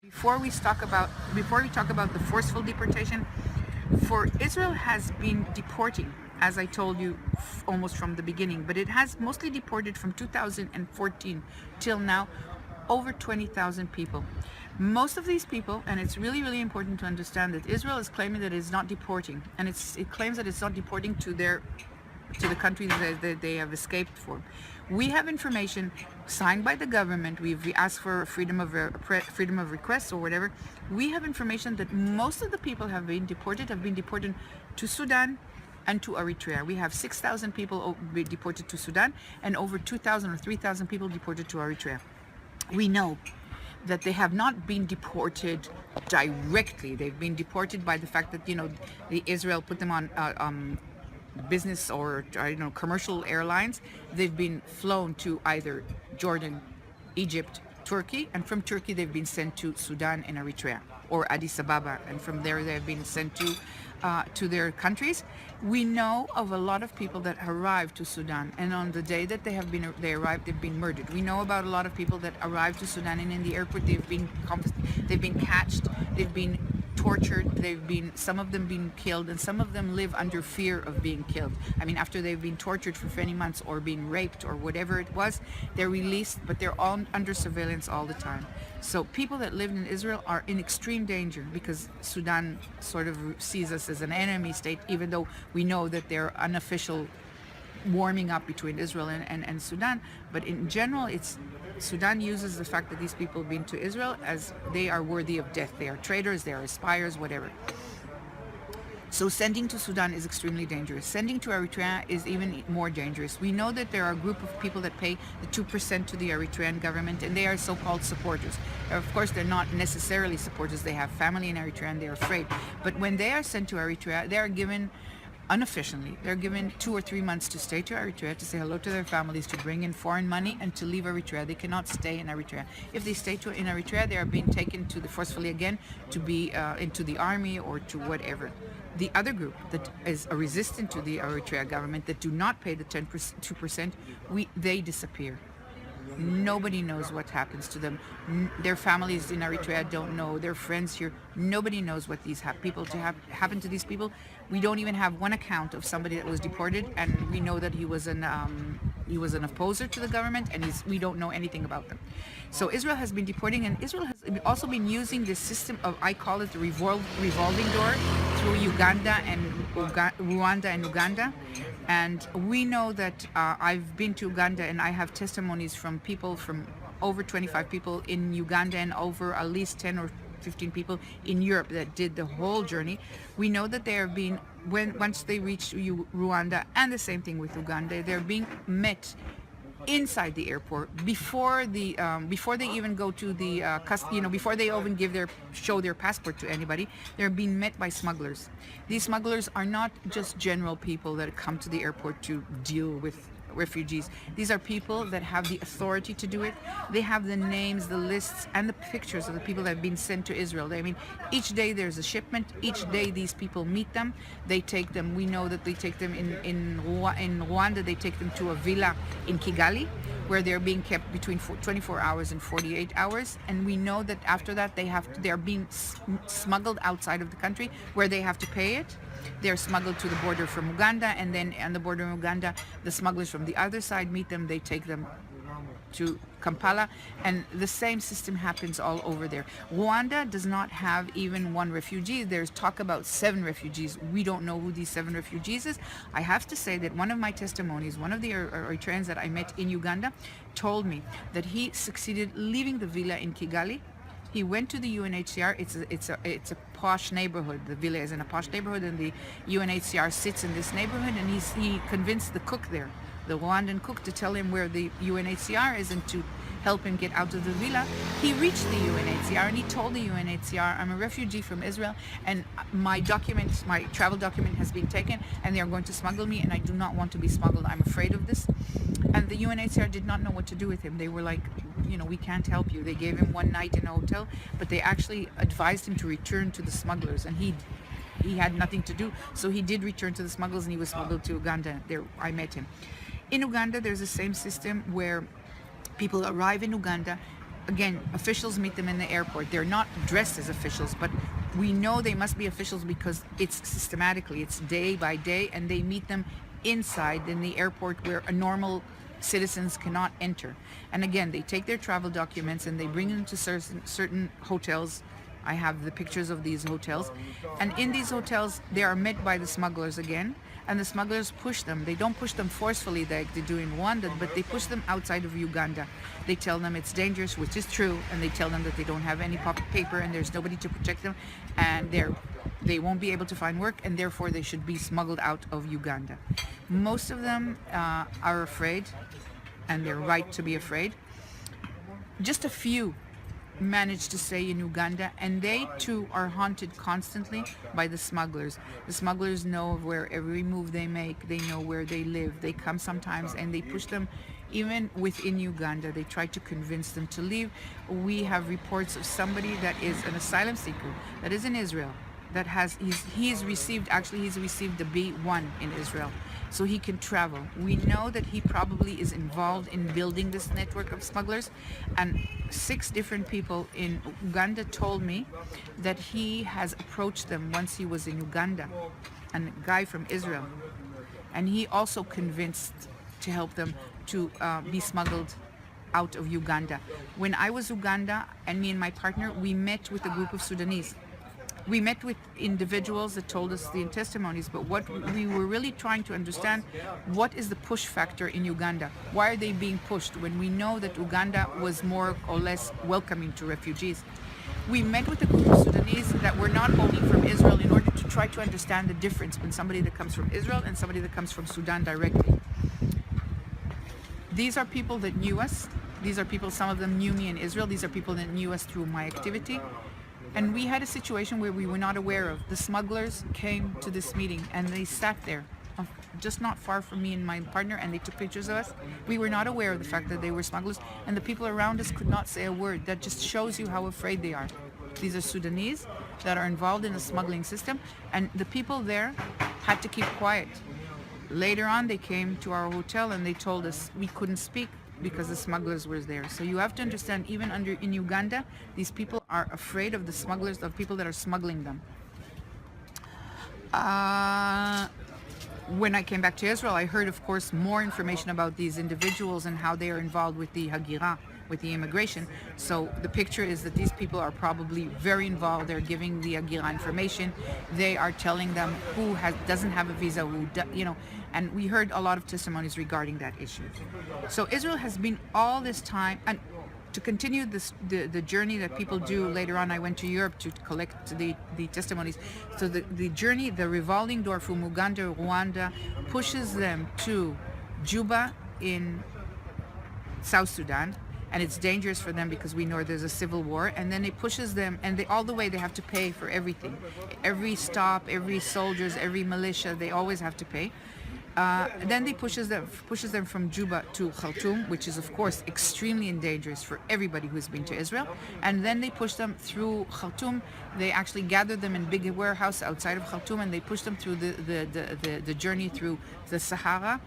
Before we talk about the forceful deportation, for Israel has been deporting, as I told you, almost from the beginning, but it has mostly deported from 2014 till now over 20,000 people. Most of these people, and it's really, really important to understand that Israel is claiming that it's not deporting, and it claims that it's not deporting to the countries that they have escaped from. We have information signed by the government. We asked for freedom of request or whatever. We have information that most of the people have been deported to Sudan and to Eritrea. We have 6,000 people deported to Sudan and over 2,000 or 3,000 people deported to Eritrea. We know that they have not been deported directly. They've been deported by the fact that the Israel put them on business or commercial airlines. They've been flown to either Jordan, Egypt, Turkey, and from Turkey they've been sent to Sudan and Eritrea or Addis Ababa, and from there they've been sent to their countries. We know of a lot of people that arrived to Sudan, and on the day that they arrived, they've been murdered. We know about a lot of people that arrived to Sudan, and in the airport they've been catched, they've been tortured, some of them been killed, and some of them live under fear of being killed. I mean, after they've been tortured for many months or being raped or whatever it was, they're released, but they're all under surveillance all the time. So people that live in Israel are in extreme danger because Sudan sort of sees us as an enemy state, even though we know that they're unofficial warming up between Israel and Sudan. But in general, Sudan uses the fact that these people have been to Israel as they are worthy of death. They are traitors, they are espiers, whatever. So sending to Sudan is extremely dangerous. Sending to Eritrea is even more dangerous. We know that there are a group of people that pay the 2% to the Eritrean government, and they are so-called supporters. Of course, they're not necessarily supporters. They have family in Eritrea and they're afraid. But when they are sent to Eritrea, they are given unofficially, they're given 2 or 3 months to stay to Eritrea, to say hello to their families, to bring in foreign money, and to leave Eritrea. They cannot stay in Eritrea. If they stay in Eritrea, they are being taken forcefully again to be into the army or to whatever. The other group that is resistant to the Eritrea government, that do not pay the 2%, they disappear. Nobody knows what happens to them. Their families in Eritrea don't know. Their friends here, nobody knows what these happen to these people. We don't even have one account of somebody that was deported, and we know that he was an opposer to the government, and we don't know anything about them. So Israel has been deporting, and Israel has also been using this system of, I call it the revolving door, through Uganda and Rwanda and Uganda. And we know that I've been to Uganda, and I have testimonies from people, from over 25 people in Uganda and over at least 10 or 15 people in Europe that did the whole journey. We know that they are being, once they reach Rwanda, and the same thing with Uganda, they're being met inside the airport before they even go to the before they even show their passport to anybody. They're being met by smugglers. These smugglers are not just general people that come to the airport to deal with refugees. These are people that have the authority to do it. They have the names, the lists, and the pictures of the people that have been sent to Israel. I mean, each day there's a shipment. Each day these people meet them. They take them. We know that they take them in Rwanda. They take them to a villa in Kigali, where they're being kept between 24 hours and 48 hours. And we know that after that they're being smuggled outside of the country, where they have to pay it. They're smuggled to the border from Uganda, and then on the border of Uganda, the smugglers from the other side meet them. They take them to Kampala, and the same system happens all over there. Rwanda does not have even one refugee. There's talk about 7 refugees. We don't know who these 7 refugees is. I have to say that one of my testimonies, one of the Eritreans that I met in Uganda, told me that he succeeded leaving the villa in Kigali. He went to the UNHCR. It's a posh neighborhood. The villa is in a posh neighborhood, and the UNHCR sits in this neighborhood. And he convinced the cook there, the Rwandan cook, to tell him where the UNHCR is and to help him get out of the villa. He reached the UNHCR and he told the UNHCR, "I'm a refugee from Israel, and my travel document has been taken, and they are going to smuggle me, and I do not want to be smuggled. I'm afraid of this." And the UNHCR did not know what to do with him. They were like, "We can't help you." They gave him one night in a hotel, but they actually advised him to return to the smugglers, and he had nothing to do. So he did return to the smugglers, and he was smuggled to Uganda. There, I met him. In Uganda, there's the same system where people arrive in Uganda. Again, officials meet them in the airport. They're not dressed as officials, but we know they must be officials because it's systematically, it's day by day, and they meet them inside in the airport where a normal citizens cannot enter. And again, they take their travel documents and they bring them to certain hotels. I have the pictures of these hotels. And in these hotels, they are met by the smugglers again. And the smugglers push them. They don't push them forcefully like they do in Rwanda, but they push them outside of Uganda. They tell them it's dangerous, which is true, and they tell them that they don't have any paper and there's nobody to protect them, and they won't be able to find work, and therefore they should be smuggled out of Uganda. Most of them are afraid, and they're right to be afraid. Just a few manage to stay in Uganda, and they too are haunted constantly by the smugglers. The smugglers know of where every move they make, they know where they live. They come sometimes and they push them even within Uganda. They try to convince them to leave. We have reports of somebody that is an asylum seeker that is in Israel, that he's received the B1 in Israel, so he can travel. We know that he probably is involved in building this network of smugglers, and 6 different people in Uganda told me that he has approached them once he was in Uganda, a guy from Israel, and he also convinced to help them to be smuggled out of Uganda. When I was Uganda, and me and my partner, we met with a group of Sudanese. We met with individuals that told us the testimonies, but what we were really trying to understand, what is the push factor in Uganda? Why are they being pushed when we know that Uganda was more or less welcoming to refugees? We met with a group of Sudanese that were not only from Israel in order to try to understand the difference between somebody that comes from Israel and somebody that comes from Sudan directly. These are people that knew us. These are people, some of them knew me in Israel. These are people that knew us through my activity. And we had a situation where we were not aware of. The smugglers came to this meeting and they sat there just not far from me and my partner, and they took pictures of us. We were not aware of the fact that they were smugglers, and the people around us could not say a word. That just shows you how afraid they are. These are Sudanese that are involved in the smuggling system, and the people there had to keep quiet. Later on, they came to our hotel and they told us we couldn't speak because the smugglers were there. So you have to understand, even in Uganda, these people are afraid of the smugglers, of people that are smuggling them. When I came back to Israel, I heard, of course, more information about these individuals and how they are involved with the Hagira, with the immigration. So the picture is that these people are probably very involved. They're giving the Hagira information. They are telling them who doesn't have a visa, and we heard a lot of testimonies regarding that issue. So Israel has been all this time, and to continue the journey that people do later on, I went to Europe to collect the testimonies. So the journey, the revolving door from Uganda, Rwanda, pushes them to Juba in South Sudan, and it's dangerous for them because we know there's a civil war. And then it pushes them, and all the way they have to pay for everything. Every stop, every soldiers, every militia, they always have to pay. Then they pushes them from Juba to Khartoum, which is of course extremely dangerous for everybody who's been to Israel. And then they push them through Khartoum. They actually gather them in big warehouse outside of Khartoum, and they push them through the journey through the Sahara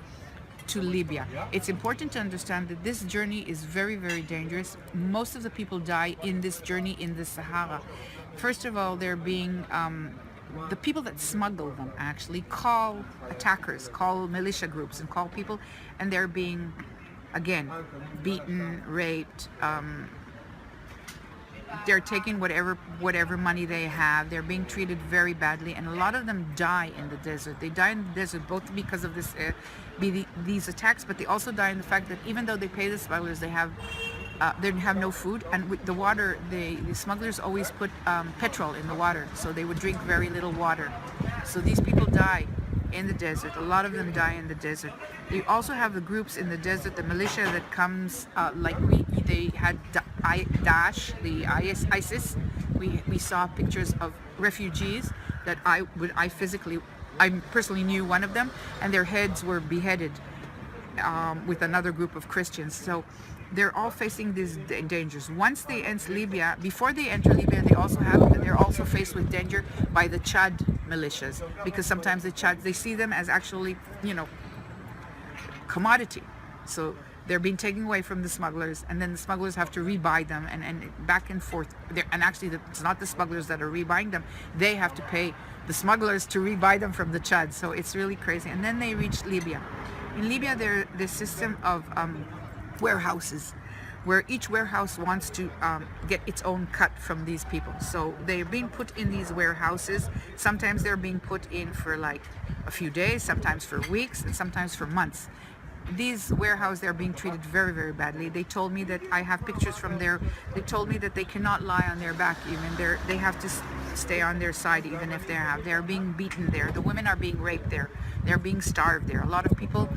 to Libya. It's important to understand that this journey is very, very dangerous. Most of the people die in this journey in the Sahara. First of all, they're being the people that smuggle them actually call attackers, call militia groups, and call people, and they're being, again, beaten, raped. They're taking whatever money they have. They're being treated very badly, and a lot of them die in the desert. They die in the desert both because of these attacks, but they also die in the fact that even though they pay the smugglers, they have no food, and with the water, the smugglers always put petrol in the water, so they would drink very little water. So these people die in the desert. A lot of them die in the desert. You also have the groups in the desert, the militia that comes, they had Daesh, the ISIS. We saw pictures of refugees that I personally knew one of them, and their heads were beheaded with another group of Christians. So they're all facing these dangers. Once they enter Libya, before they enter Libya, they're also faced with danger by the Chad militias, because sometimes they see them as actually, commodity. So They're being taken away from the smugglers, and then the smugglers have to rebuy them, and back and forth. And actually, it's not the smugglers that are rebuying them. They have to pay the smugglers to rebuy them from the Chad. So it's really crazy. And then they reach Libya. In Libya, there's this system of warehouses, where each warehouse wants to get its own cut from these people. So they're being put in these warehouses. Sometimes they're being put in for like a few days, sometimes for weeks, and sometimes for months. These warehouses, they're being treated very, very badly. They told me that, I have pictures from there, they told me that they cannot lie on their back even. They have to stay on their side even if they're being beaten there. The women are being raped there. They're being starved there. A lot of people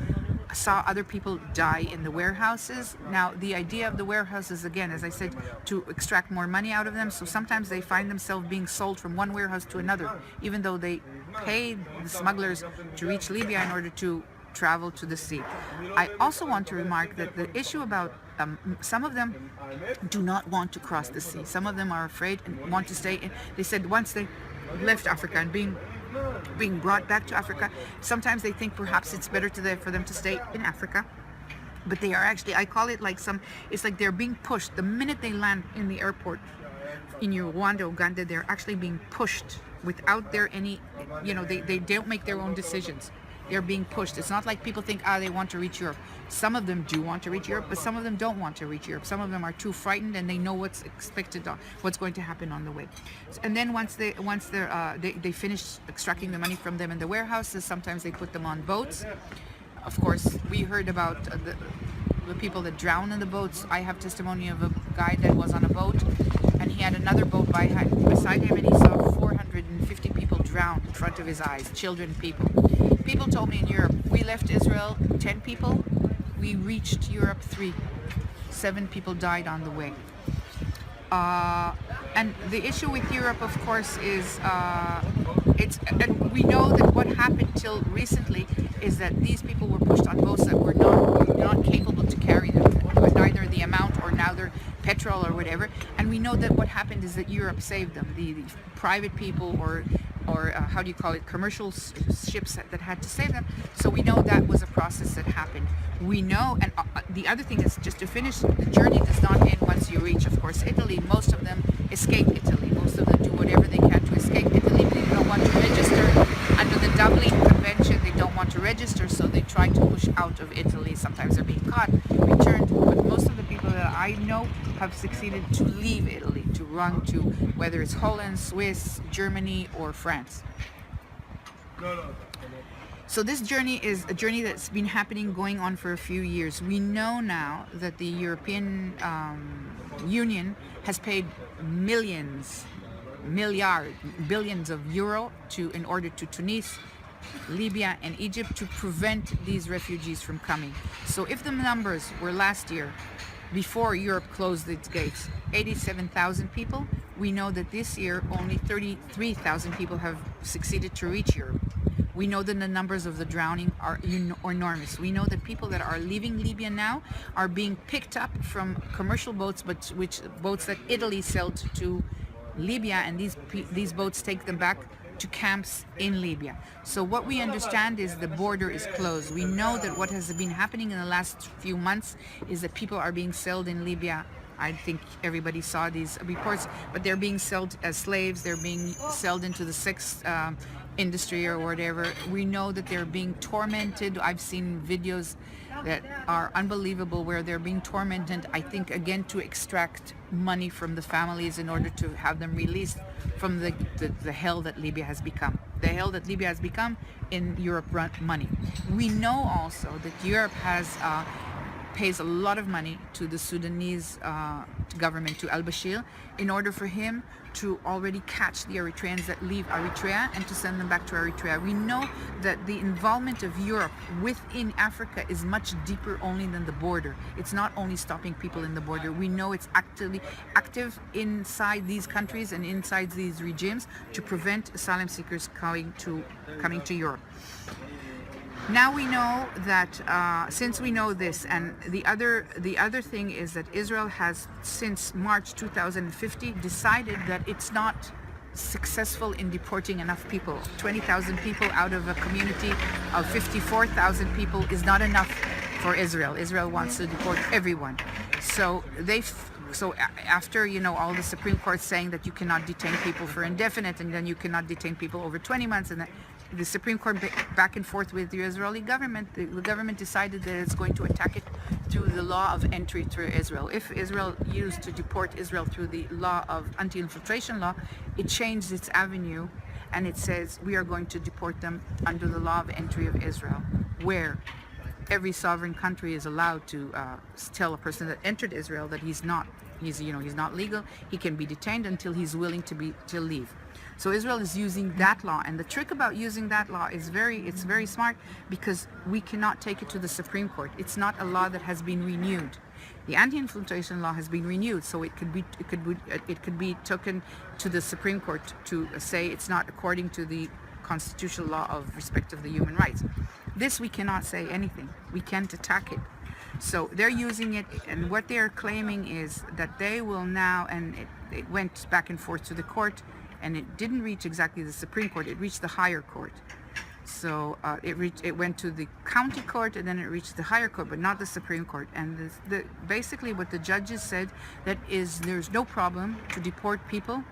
saw other people die in the warehouses. Now, the idea of the warehouses, again, as I said, to extract more money out of them. So sometimes they find themselves being sold from one warehouse to another, even though they paid the smugglers to reach Libya in order to travel to the sea. I also want to remark that the issue about some of them do not want to cross the sea. Some of them are afraid and want to stay in. They said once they left Africa and being brought back to Africa, sometimes they think perhaps it's better for them to stay in Africa. But they are actually, I call it like it's like they're being pushed. The minute they land in the airport in Rwanda, Uganda, they're actually being pushed without any, they don't make their own decisions. They're being pushed. It's not like people think, they want to reach Europe. Some of them do want to reach Europe, but some of them don't want to reach Europe. Some of them are too frightened, and they know what's going to happen on the way. And then once they finish extracting the money from them in the warehouses, sometimes they put them on boats. Of course, we heard about the people that drown in the boats. I have testimony of a guy that was on a boat, and he had another boat beside him, and he saw 450 people drown in front of his eyes, children, people. People told me in Europe, we left Israel 10 people, we reached Europe 3. 7 people died on the way. And the issue with Europe, of course, is and we know that what happened till recently is that these people were pushed on boats that were not capable to carry them, with neither the amount or now their petrol or whatever. And we know that what happened is that Europe saved them, the private people or how do you call it, commercial ships that had to save them. So we know that was a process that happened. We know, and the other thing is, just to finish, the journey does not end once you reach, of course, Italy. Most of them escape Italy. Most of them do whatever they can to escape Italy, but they don't want to register under the Dublin Convention. They don't want to register, so they try to push out of Italy. Sometimes they're being caught, returned, but most of the people that I know have succeeded to leave Italy, to run to whether it's Holland, Swiss, Germany, or France. So this journey is a journey that's been going on for a few years. We know now that the European Union has paid billions of euro in order to Tunis, Libya, and Egypt to prevent these refugees from coming. So if the numbers were last year, before Europe closed its gates, 87,000 people, we know that this year only 33,000 people have succeeded to reach Europe. We know that the numbers of the drowning are enormous. We know that people that are leaving Libya now are being picked up from commercial boats, but boats that Italy sold to Libya, and these boats take them back to camps in Libya. So what we understand is the border is closed. We know that what has been happening in the last few months is that people are being sold in Libya. I think everybody saw these reports, but they're being sold as slaves. They're being sold into the sex industry or whatever. We know that they're being tormented. I've seen videos that are unbelievable where they're being tormented, I think, again, to extract money from the families in order to have them released from the hell that Libya has become. The hell that Libya has become in Europe money. We know also that Europe pays a lot of money to the Sudanese government, to al-Bashir, in order for him to already catch the Eritreans that leave Eritrea and to send them back to Eritrea. We know that the involvement of Europe within Africa is much deeper only than the border. It's not only stopping people in the border. We know it's active inside these countries and inside these regimes to prevent asylum seekers coming to Europe. Now we know that since we know this, and the other thing is that Israel has, since March 2050, decided that it's not successful in deporting enough people. 20,000 people out of a community of 54,000 people is not enough for Israel. Israel wants to deport everyone. So after all the Supreme Court saying that you cannot detain people for indefinite, and then you cannot detain people over 20 months, and the Supreme Court back and forth with the Israeli government, the government decided that it's going to attack it through the law of entry through Israel. If Israel used to deport Israel through the law of anti-infiltration law, it changed its avenue, and it says we are going to deport them under the law of entry of Israel, where every sovereign country is allowed to tell a person that entered Israel that he's not legal. He can be detained until he's willing to leave. So Israel is using that law, and the trick about using that law is very smart, because we cannot take it to the Supreme Court. It's not a law that has been renewed. The anti-infiltration law has been renewed, so it could be taken to the Supreme Court to say it's not according to the constitutional law of respect of the human rights. This we cannot say anything. We can't attack it. So they're using it, and what they're claiming is that they will now, and it went back and forth to the court, and it didn't reach exactly the Supreme Court. It reached the higher court. So it went to the county court, and then it reached the higher court, but not the Supreme Court. And basically what the judges said, that is, there's no problem to deport people,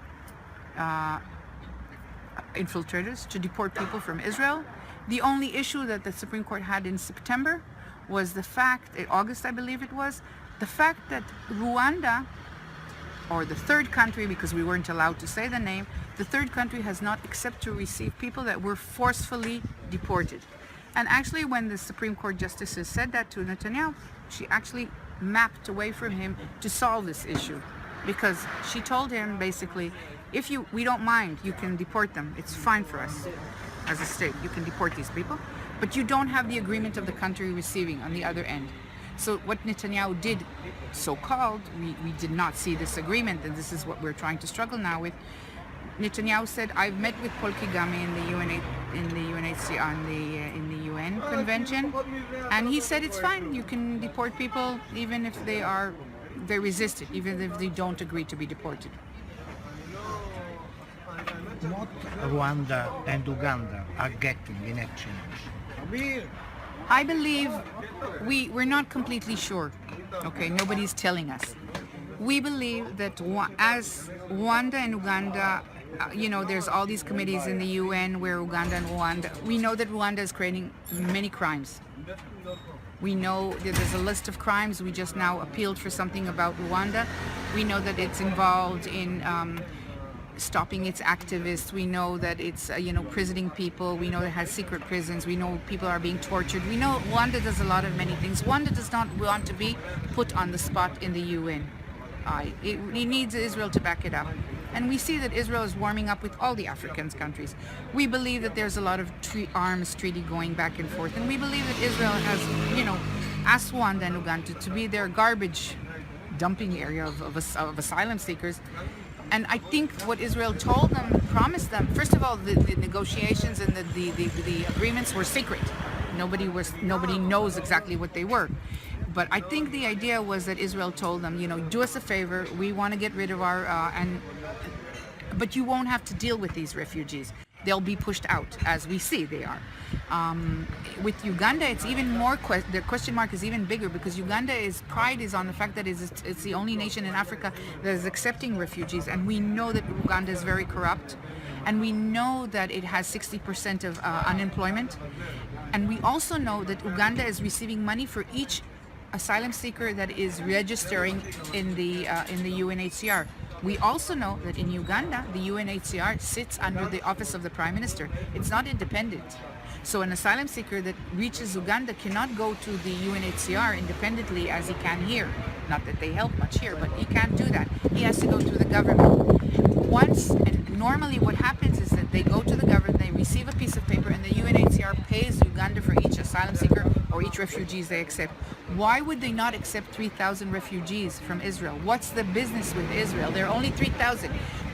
infiltrators, to deport people from Israel. The only issue that the Supreme Court had in September was the fact, in August I believe it was, the fact that Rwanda, or the third country, because we weren't allowed to say the name, the third country has not accepted to receive people that were forcefully deported. And actually, when the Supreme Court justices said that to Netanyahu, she actually mapped away from him to solve this issue, because she told him basically, we don't mind, you can deport them, it's fine for us as a state, you can deport these people, but you don't have the agreement of the country receiving on the other end. So what Netanyahu did, so-called, we did not see this agreement, and this is what we're trying to struggle now with. Netanyahu said, I've met with Paul Kagame in the UNHCR, in the UN convention, and he said it's fine, you can deport people even if they resist it, even if they don't agree to be deported. What Rwanda and Uganda are getting in exchange? I believe we're not completely sure. Okay, nobody's telling us. We believe that as Rwanda and Uganda, there's all these committees in the UN where Uganda and Rwanda, we know that Rwanda is creating many crimes. We know that there's a list of crimes. We just now appealed for something about Rwanda. We know that it's involved in stopping its activists. We know that it's prisoning people. We know it has secret prisons. We know people are being tortured. We know Rwanda does a lot of many things. Rwanda does not want to be put on the spot in the UN. It needs Israel to back it up. And we see that Israel is warming up with all the African countries. We believe that there's a lot of arms treaty going back and forth. And we believe that Israel has, asked Rwanda and Uganda to be their garbage dumping area of asylum seekers. And I think what Israel told them, promised them, first of all, the negotiations and the agreements were secret. Nobody knows exactly what they were. But I think the idea was that Israel told them, do us a favor, we want to get rid of but you won't have to deal with these refugees. They'll be pushed out, as we see they are. With Uganda, it's even more, the question mark is even bigger, because Uganda's pride is on the fact that it's the only nation in Africa that is accepting refugees. And we know that Uganda is very corrupt. And we know that it has 60% of unemployment. And we also know that Uganda is receiving money for each asylum seeker that is registering in the UNHCR. We also know that in Uganda, the UNHCR sits under the office of the Prime Minister. It's not independent. So an asylum seeker that reaches Uganda cannot go to the UNHCR independently as he can here. Not that they help much here, but he can't do that. He has to go through the government. And normally what happens is that they go to the government, they receive a piece of paper, and the UNHCR pays Uganda for each asylum seeker or each refugees they accept. Why would they not accept 3,000 refugees from Israel? What's the business with Israel? There are only 3,000.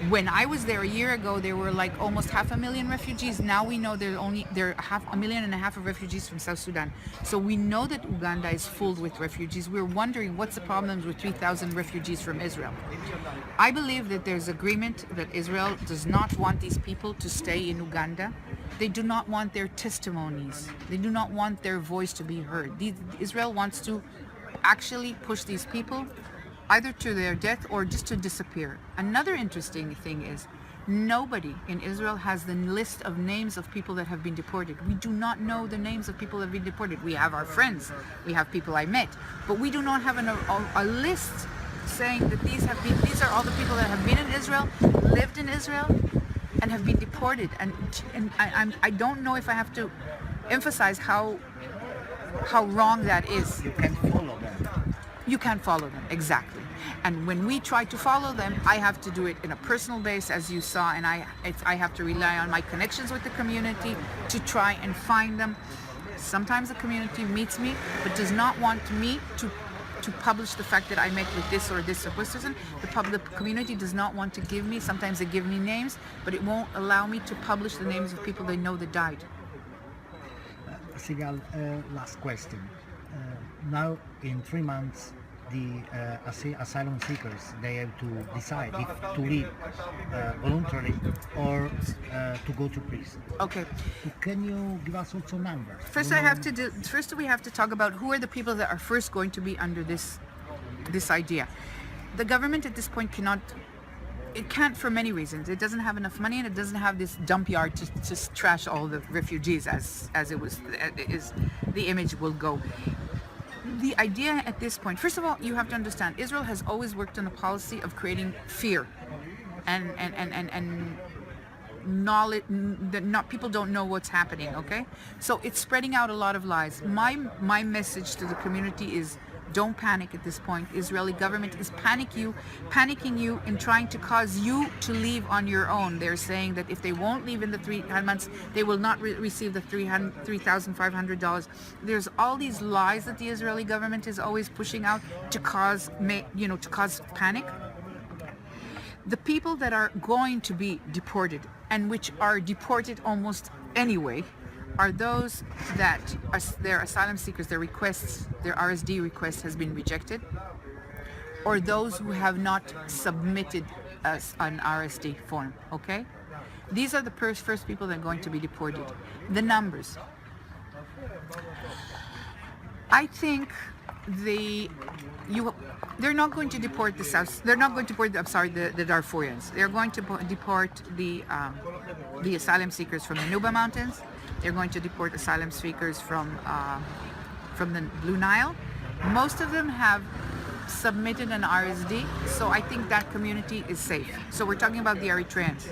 When I was there a year ago, there were like almost 500,000 refugees. Now we know there are 1.5 million of refugees from South Sudan. So we know that Uganda is full with refugees. We're wondering what's the problems with 3,000 refugees from Israel. I believe that there's agreement that Israel does not want these people to stay in Uganda. They do not want their testimonies. They do not want their voice to be heard. Israel wants to actually push these people either to their death or just to disappear. Another interesting thing is nobody in Israel has the list of names of people that have been deported. We do not know the names of people that have been deported. We have our friends, we have people I met, but we do not have a list saying that these are all the people that have been in Israel, lived in Israel, and have been deported. And I don't know if I have to emphasize how wrong that is. You can follow them. You can't follow them, exactly. And when we try to follow them, I have to do it in a personal base, as you saw, and I have to rely on my connections with the community to try and find them. Sometimes the community meets me, but does not want me to publish the fact that I met with this or this person. The community does not want to give me, sometimes they give me names, but it won't allow me to publish the names of people they know that died. Sigale, last question. Now, in 3 months, the asylum seekers, they have to decide if to leave voluntarily or to go to prison. Okay. Can you give us also numbers? First, we have to talk about who are the people that are first going to be under this idea. The government at this point can't for many reasons. It doesn't have enough money, and it doesn't have this dump yard to just trash all the refugees as the image will go. The idea at this point, first of all, you have to understand, Israel has always worked on a policy of creating fear and knowledge that not people don't know what's happening. Okay, so it's spreading out a lot of lies. My message to the community is, don't panic at this point. Israeli government is panicking you and trying to cause you to leave on your own. They're saying that if they won't leave in the 3 months, they will not receive the $3,500. There's all these lies that the Israeli government is always pushing out to cause panic. The people that are going to be deported, and which are deported almost anyway, are those that their asylum seekers, their RSD request has been rejected, or those who have not submitted an RSD form. Okay, these are the first people that are going to be deported. The numbers, I think, they're not going to deport the South. They're not going to deport the Darfurians. They're going to deport the asylum seekers from the Nuba Mountains. They're going to deport asylum seekers from the Blue Nile. Most of them have submitted an RSD, so I think that community is safe. So we're talking about the Eritreans.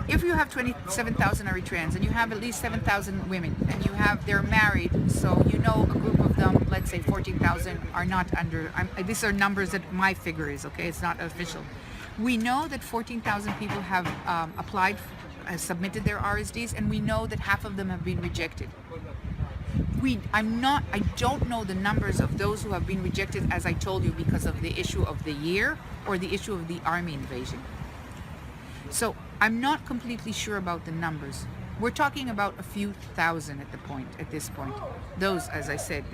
If you have 27,000 Eritreans and you have at least 7,000 women, and they're married, so you know a group of them, let's say 14,000, are not under. These are numbers that my figure is. Okay, it's not official. We know that 14,000 people have submitted their RSDs, and we know that half of them have been rejected. I don't know the numbers of those who have been rejected, as I told you, because of the issue of the year or the issue of the army invasion. So I'm not completely sure about the numbers. We're talking about a few thousand at this point. Those, as I said,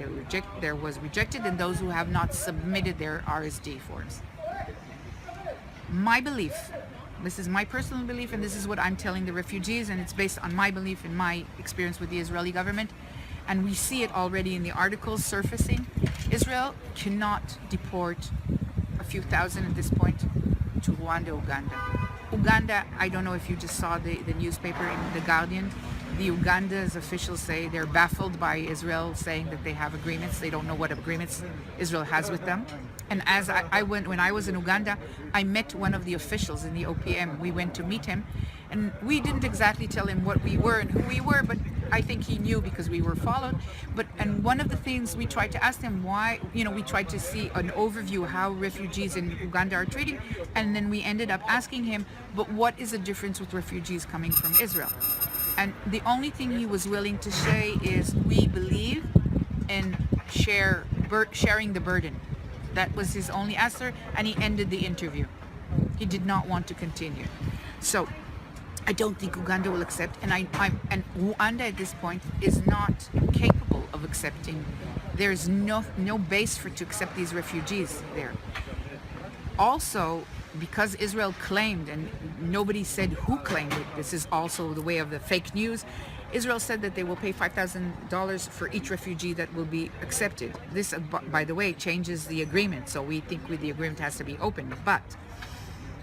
there was rejected, and those who have not submitted their RSD forms. My belief, this is my personal belief, and this is what I'm telling the refugees, and it's based on my belief and my experience with the Israeli government, and we see it already in the articles surfacing. Israel cannot deport a few thousand at this point to Rwanda, Uganda. Uganda, I don't know if you just saw the newspaper in The Guardian. The Uganda's officials say they're baffled by Israel saying that they have agreements. They don't know what agreements Israel has with them. And as when I was in Uganda, I met one of the officials in the OPM. We went to meet him, and we didn't exactly tell him what we were and who we were, but I think he knew because we were followed. And one of the things we tried to ask him why, we tried to see an overview how refugees in Uganda are treated, and then we ended up asking him, but what is the difference with refugees coming from Israel? And the only thing he was willing to say is, we believe in sharing the burden. That was his only answer, and he ended the interview. He did not want to continue. So I don't think Uganda will accept, and and Rwanda at this point is not capable of accepting. There's no base for to accept these refugees there. Also, because Israel claimed, and nobody said who claimed it, this is also the way of the fake news. Israel said that they will pay $5,000 for each refugee that will be accepted. This, by the way, changes the agreement, so we think the agreement has to be open. But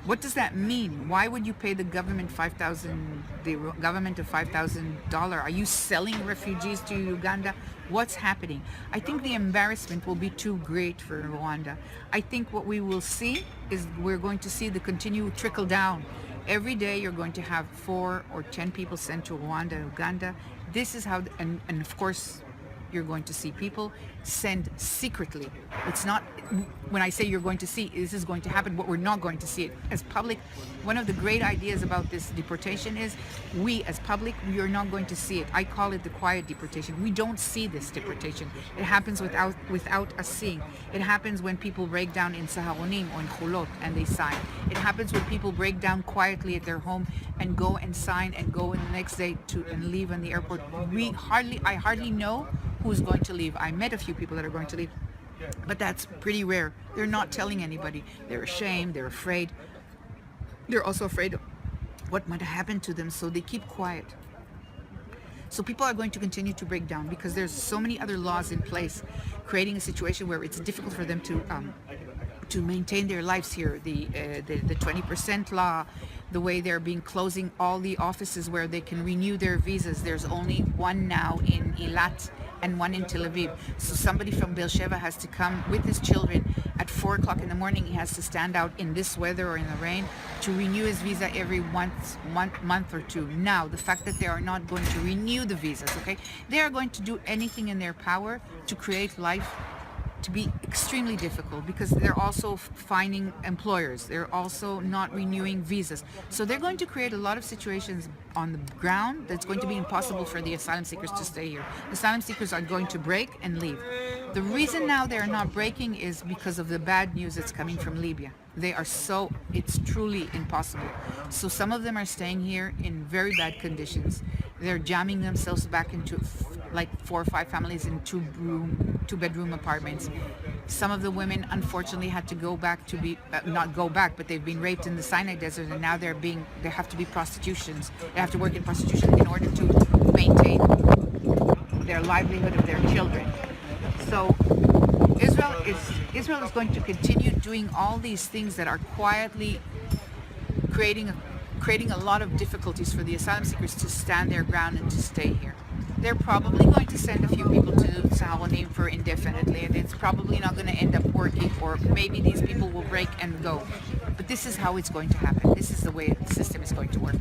what does that mean? Why would you pay the government $5,000? Are you selling refugees to Uganda? What's happening? I think the embarrassment will be too great for Rwanda. I think what we will see is we're going to see the continued trickle down. Every day you're going to have 4 or 10 people sent to Rwanda and Uganda. This is how, and of course, you're going to see people send secretly. It's not, when I say you're going to see, this is going to happen, but we're not going to see it as public. One of the great ideas about this deportation is we as public, we are not going to see it. I call it the quiet deportation. We don't see this deportation. It happens without us seeing. It happens when people break down in Saharonim or in Cholot and they sign. It happens when people break down quietly at their home and go and sign and go in the next day and leave in the airport. I hardly know who's going to leave. I met a few people that are going to leave, but that's pretty rare. They're not telling anybody. They're ashamed, they're afraid. They're also afraid of what might happen to them, so they keep quiet. So people are going to continue to break down because there's so many other laws in place creating a situation where it's difficult for them to maintain their lives here. The 20% law, the way they're being closing all the offices where they can renew their visas. There's only one now in Eilat and one in Tel Aviv. So somebody from Beersheba has to come with his children at 4 o'clock in the morning. He has to stand out in this weather or in the rain to renew his visa every month or two. Now, the fact that they are not going to renew the visas, okay? They are going to do anything in their power to create life to be extremely difficult because they're also finding employers. They're also not renewing visas. So they're going to create a lot of situations on the ground that's going to be impossible for the asylum seekers to stay here. Asylum seekers are going to break and leave. The reason now they're not breaking is because of the bad news that's coming from Libya. It's truly impossible. So some of them are staying here in very bad conditions. They're jamming themselves back into like 4 or 5 families in 2-bedroom apartments. Some of the women unfortunately had to go back to be, not go back, but they've been raped in the Sinai Desert, and now they have to be prostitutions. They have to work in prostitution in order to maintain their livelihood of their children. So Israel is going to continue doing all these things that are quietly creating a lot of difficulties for the asylum seekers to stand their ground and to stay here. They're probably going to send a few people to Saharonim for indefinitely, and it's probably not going to end up working, or maybe these people will break and go. But this is how it's going to happen. This is the way the system is going to work.